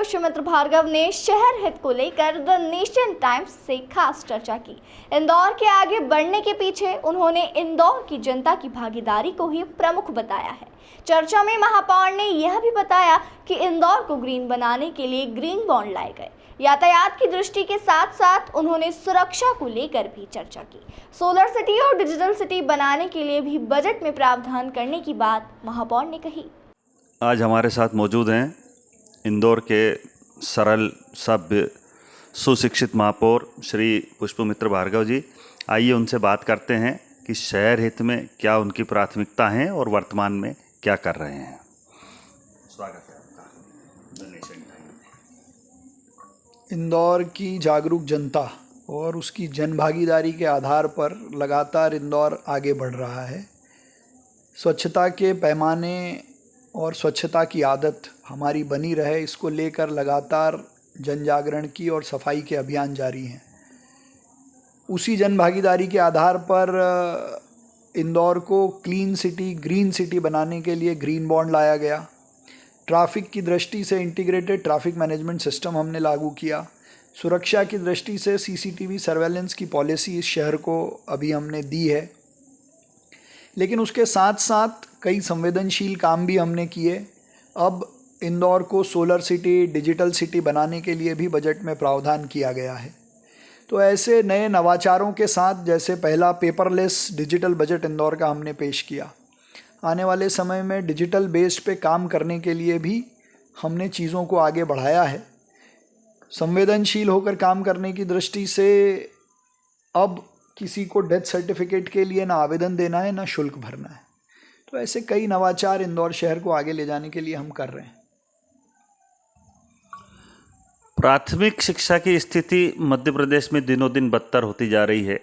पुष्पमित्र भार्गव ने शहर हित को लेकर द नेशन टाइम्स से खास चर्चा की। इंदौर के आगे बढ़ने के पीछे उन्होंने इंदौर की जनता की भागीदारी को ही प्रमुख बताया है। चर्चा में महापौर ने यह भी बताया कि इंदौर को ग्रीन बनाने के लिए ग्रीन बॉन्ड लाए गए। यातायात की दृष्टि के साथ साथ उन्होंने सुरक्षा को लेकर भी चर्चा की। सोलर सिटी और डिजिटल सिटी बनाने के लिए भी बजट में प्रावधान करने की बात महापौर ने कही। आज हमारे साथ मौजूद हैं इंदौर के सरल, सभ्य, सुशिक्षित महापौर श्री पुष्पमित्र भार्गव जी। आइए उनसे बात करते हैं कि शहर हित में क्या उनकी प्राथमिकता हैं और वर्तमान में क्या कर रहे हैं। स्वागत है आपका द नेशन टाइम्स। इंदौर की जागरूक जनता और उसकी जनभागीदारी के आधार पर लगातार इंदौर आगे बढ़ रहा है। स्वच्छता के पैमाने और स्वच्छता की आदत हमारी बनी रहे, इसको लेकर लगातार जन जागरण की और सफाई के अभियान जारी हैं। उसी जन भागीदारी के आधार पर इंदौर को क्लीन सिटी, ग्रीन सिटी बनाने के लिए ग्रीन बॉन्ड लाया गया। ट्रैफिक की दृष्टि से इंटीग्रेटेड ट्रैफिक मैनेजमेंट सिस्टम हमने लागू किया। सुरक्षा की दृष्टि से सीसीटीवी सर्वेलेंस की पॉलिसी इस शहर को अभी हमने दी है। लेकिन उसके साथ साथ कई संवेदनशील काम भी हमने किए। अब इंदौर को सोलर सिटी, डिजिटल सिटी बनाने के लिए भी बजट में प्रावधान किया गया है। तो ऐसे नए नवाचारों के साथ, जैसे पहला पेपरलेस डिजिटल बजट इंदौर का हमने पेश किया, आने वाले समय में डिजिटल बेस्ड पे काम करने के लिए भी हमने चीज़ों को आगे बढ़ाया है। संवेदनशील होकर काम करने की दृष्टि से अब किसी को डेथ सर्टिफिकेट के लिए ना आवेदन देना है, ना शुल्क भरना है। तो ऐसे कई नवाचार इंदौर शहर को आगे ले जाने के लिए हम कर रहे हैं। प्राथमिक शिक्षा की स्थिति मध्य प्रदेश में दिनों दिन बदतर होती जा रही है।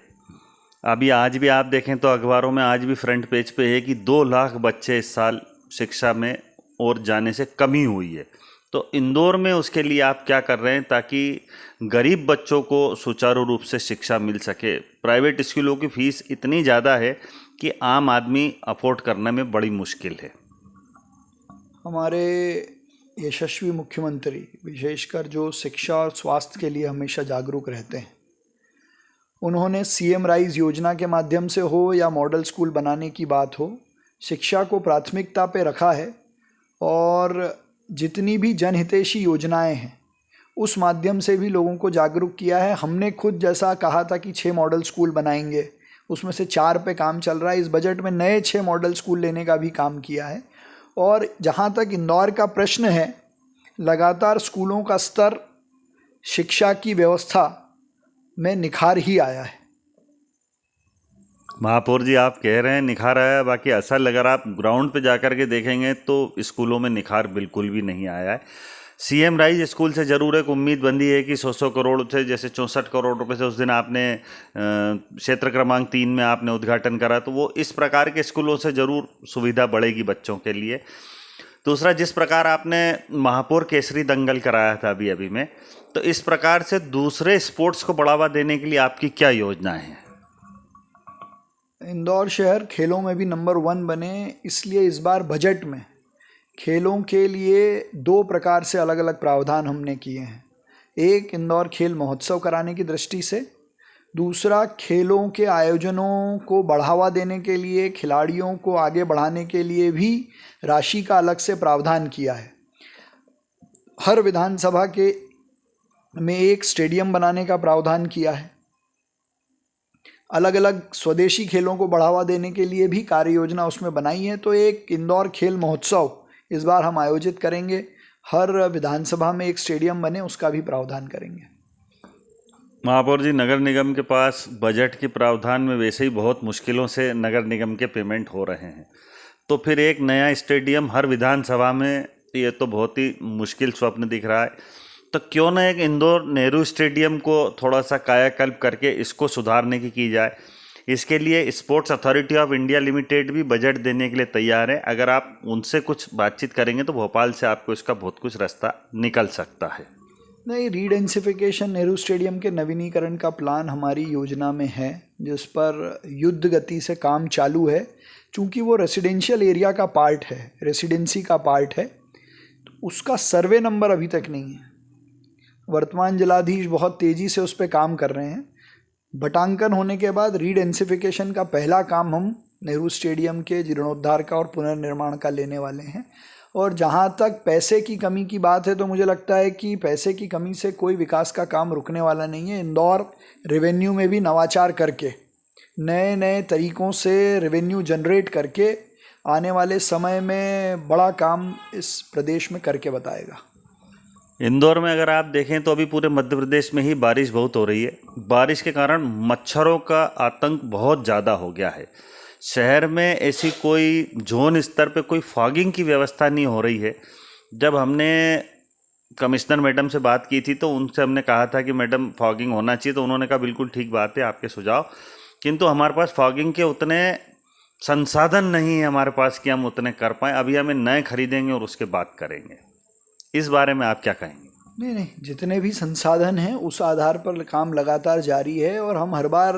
अभी आज भी आप देखें तो अखबारों में आज भी फ्रंट पेज पे है कि 2 लाख बच्चे इस साल शिक्षा में और जाने से कमी हुई है। तो इंदौर में उसके लिए आप क्या कर रहे हैं ताकि गरीब बच्चों को सुचारू रूप से शिक्षा मिल सके? प्राइवेट स्कूलों की फीस इतनी ज़्यादा है कि आम आदमी अफोर्ड करने में बड़ी मुश्किल है। हमारे यशस्वी मुख्यमंत्री विशेषकर जो शिक्षा और स्वास्थ्य के लिए हमेशा जागरूक रहते हैं, उन्होंने सीएम राइज योजना के माध्यम से हो या मॉडल स्कूल बनाने की बात हो, शिक्षा को प्राथमिकता पे रखा है। और जितनी भी जनहितैषी योजनाएं हैं उस माध्यम से भी लोगों को जागरूक किया है। हमने खुद जैसा कहा था कि 6 मॉडल स्कूल बनाएंगे, उसमें से 4 पे काम चल रहा है। इस बजट में नए 6 मॉडल स्कूल लेने का भी काम किया है। और जहाँ तक इंदौर का प्रश्न है, लगातार स्कूलों का स्तर, शिक्षा की व्यवस्था में निखार ही आया है। महापौर जी, आप कह रहे हैं निखार आया, बाकी असल अगर आप ग्राउंड पे जाकर के देखेंगे तो स्कूलों में निखार बिल्कुल भी नहीं आया है। सीएम राइज स्कूल से ज़रूर एक उम्मीद बंधी है कि 100 करोड़ से, जैसे 64 करोड़ रुपए से उस दिन आपने क्षेत्र क्रमांक 3 में आपने उद्घाटन करा, तो वो इस प्रकार के स्कूलों से ज़रूर सुविधा बढ़ेगी बच्चों के लिए। दूसरा, जिस प्रकार आपने महापौर केसरी दंगल कराया था अभी में, तो इस प्रकार से दूसरे स्पोर्ट्स को बढ़ावा देने के लिए आपकी क्या योजना है? इंदौर शहर खेलों में भी नंबर 1 बने, इसलिए इस बार बजट में खेलों के लिए 2 प्रकार से अलग अलग प्रावधान हमने किए हैं। एक, इंदौर खेल महोत्सव कराने की दृष्टि से। दूसरा, खेलों के आयोजनों को बढ़ावा देने के लिए, खिलाड़ियों को आगे बढ़ाने के लिए भी राशि का अलग से प्रावधान किया है। हर विधानसभा के में एक स्टेडियम बनाने का प्रावधान किया है। अलग अलग स्वदेशी खेलों को बढ़ावा देने के लिए भी कार्य योजना उसमें बनाई है। तो एक इंदौर खेल महोत्सव इस बार हम आयोजित करेंगे। हर विधानसभा में एक स्टेडियम बने, उसका भी प्रावधान करेंगे। महापौर जी, नगर निगम के पास बजट के प्रावधान में वैसे ही बहुत मुश्किलों से नगर निगम के पेमेंट हो रहे हैं, तो फिर एक नया स्टेडियम हर विधानसभा में, ये तो बहुत ही मुश्किल स्वप्न दिख रहा है। तो क्यों ना एक इंदौर नेहरू स्टेडियम को थोड़ा सा कायाकल्प करके इसको सुधारने की जाए। इसके लिए sports authority of India limited भी बजट देने के लिए तैयार है। अगर आप उनसे कुछ बातचीत करेंगे तो भोपाल से आपको इसका बहुत कुछ रास्ता निकल सकता है। नहीं, रीडेंसिफिकेशन नेहरू स्टेडियम के नवीनीकरण का प्लान हमारी योजना में है, जिस पर युद्ध गति से काम चालू है। चूँकि वो रेसिडेंशियल एरिया का पार्ट है, रेसिडेंसी का पार्ट है, तो उसका सर्वे नंबर अभी तक नहीं है। वर्तमान जिलाधीश बहुत तेज़ी से उस पर काम कर रहे हैं। बटांकन होने के बाद रीडेंसिफिकेशन का पहला काम हम नेहरू स्टेडियम के जीर्णोद्धार का और पुनर्निर्माण का लेने वाले हैं। और जहाँ तक पैसे की कमी की बात है तो मुझे लगता है कि पैसे की कमी से कोई विकास का काम रुकने वाला नहीं है। इंदौर रेवेन्यू में भी नवाचार करके नए नए तरीक़ों से रेवेन्यू जनरेट करके आने वाले समय में बड़ा काम इस प्रदेश में करके बताएगा। इंदौर में अगर आप देखें तो अभी पूरे मध्य प्रदेश में ही बारिश बहुत हो रही है। बारिश के कारण मच्छरों का आतंक बहुत ज़्यादा हो गया है। शहर में ऐसी कोई जोन स्तर पे कोई फॉगिंग की व्यवस्था नहीं हो रही है। जब हमने कमिश्नर मैडम से बात की थी तो उनसे हमने कहा था कि मैडम फॉगिंग होना चाहिए, तो उन्होंने कहा बिल्कुल ठीक बात है, आपके सुझाव। किंतु हमारे पास फॉगिंग के उतने संसाधन नहीं है हमारे पास कि हम उतने कर पाएँ। अभी हमें नए खरीदेंगे और उसके बाद करेंगे। इस बारे में आप क्या कहेंगे? नहीं, जितने भी संसाधन हैं उस आधार पर काम लगातार जारी है और हम हर बार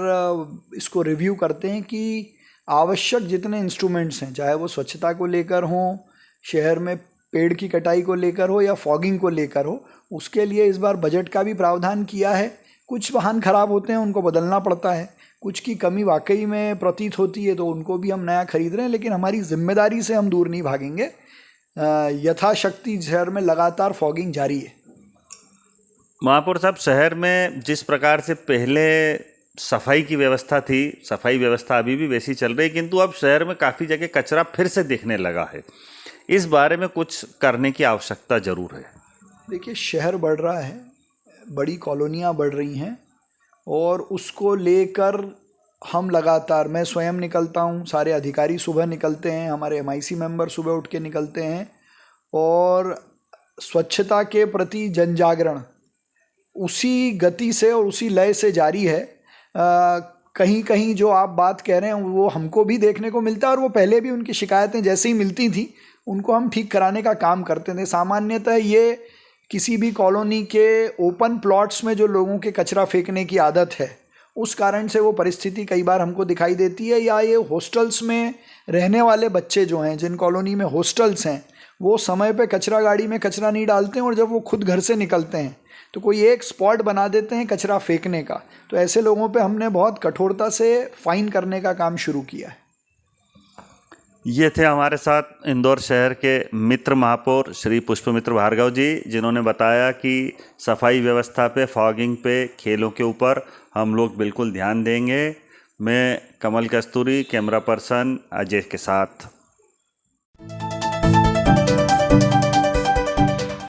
इसको रिव्यू करते हैं कि आवश्यक जितने इंस्ट्रूमेंट्स हैं, चाहे वो स्वच्छता को लेकर हों, शहर में पेड़ की कटाई को लेकर हो या फॉगिंग को लेकर हो, उसके लिए इस बार बजट का भी प्रावधान किया है। कुछ वाहन खराब होते हैं, उनको बदलना पड़ता है, कुछ की कमी वाकई में प्रतीत होती है तो उनको भी हम नया खरीद रहे हैं। लेकिन हमारी जिम्मेदारी से हम दूर नहीं भागेंगे। यथाशक्ति शहर में लगातार फॉगिंग जारी है। महापौर साहब, शहर में जिस प्रकार से पहले सफाई की व्यवस्था थी, सफाई व्यवस्था अभी भी वैसी चल रही है, किंतु अब शहर में काफ़ी जगह कचरा फिर से दिखने लगा है। इस बारे में कुछ करने की आवश्यकता ज़रूर है। देखिए, शहर बढ़ रहा है, बड़ी कॉलोनियाँ बढ़ रही हैं और उसको लेकर हम लगातार, मैं स्वयं निकलता हूँ, सारे अधिकारी सुबह निकलते हैं, हमारे MIC मेंबर सुबह उठ के निकलते हैं और स्वच्छता के प्रति जन जागरण उसी गति से और उसी लय से जारी है। कहीं कहीं जो आप बात कह रहे हैं वो हमको भी देखने को मिलता है और वो पहले भी उनकी शिकायतें जैसे ही मिलती थी उनको हम ठीक कराने का काम करते थे। सामान्यतः ये किसी भी कॉलोनी के ओपन प्लॉट्स में जो लोगों के कचरा फेंकने की आदत है, उस कारण से वो परिस्थिति कई बार हमको दिखाई देती है। या ये हॉस्टल्स में रहने वाले बच्चे जो हैं, जिन कॉलोनी में हॉस्टल्स हैं, वो समय पे कचरा गाड़ी में कचरा नहीं डालते हैं और जब वो खुद घर से निकलते हैं तो कोई एक स्पॉट बना देते हैं कचरा फेंकने का। तो ऐसे लोगों पे हमने बहुत कठोरता से फाइन करने का काम शुरू किया है। ये थे हमारे साथ इंदौर शहर के मित्र महापौर श्री पुष्पमित्र भार्गव जी, जिन्होंने बताया कि सफाई व्यवस्था पे, फॉगिंग पे, खेलों के ऊपर हम लोग बिल्कुल ध्यान देंगे। मैं कमल कस्तूरी, कैमरा पर्सन अजय के साथ।